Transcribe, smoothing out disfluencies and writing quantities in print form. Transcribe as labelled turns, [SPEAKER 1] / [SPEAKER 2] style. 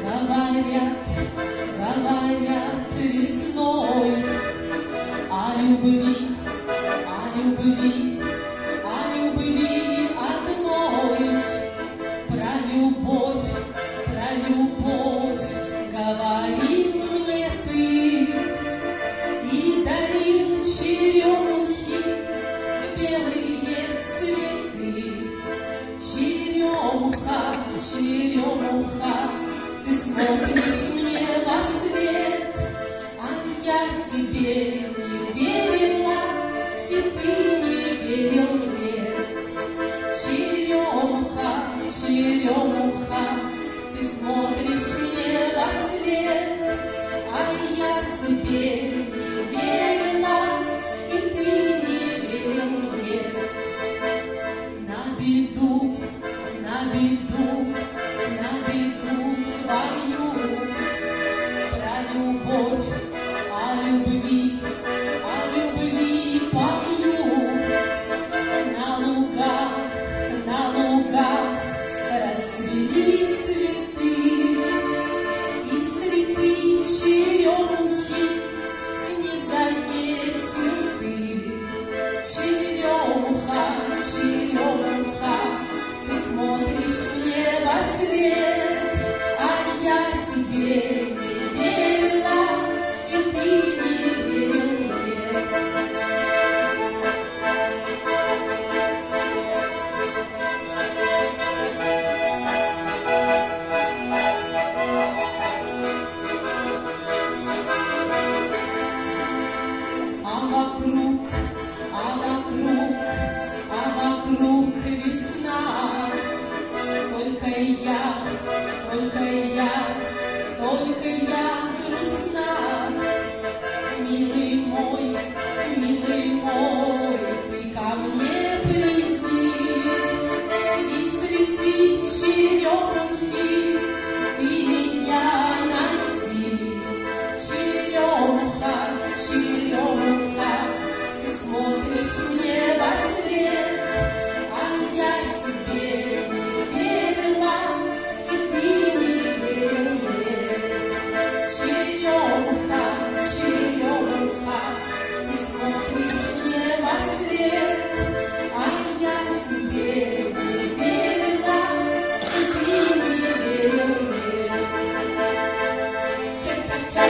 [SPEAKER 1] говорят, говорят весной о любви, о любви, о любви одной. Про любовь говорил мне ты и дарил черемухи, белые цветы. Черемуха, черемуха, ты смотришь мне во след, а я тебе не верила, и ты не верил мне. Черемуха, черемуха, ты смотришь мне во след, а я тебе не верила, и ты не верил мне. На беду, на беду, на беду свою, про любовь, о любви пою. На лугах расцвели цветы, и среди черемухи не заметил ты. Черемуха, черемуха, ты смотришь мне во след, а я тебе не верила, и ты не верил мне. А вокруг весна. Только я грустна. Милый мой, ты ко мне приди, и среди черемухи ты меня найди. Черемуха, черемуха, ты смотришь мне во след, а я тебе не верила, и ты не верил мне. Черемуха, черемуха, ты смотришь мне во след, а я тебе не верила, и ты не верил мне. Ча-ча-ча.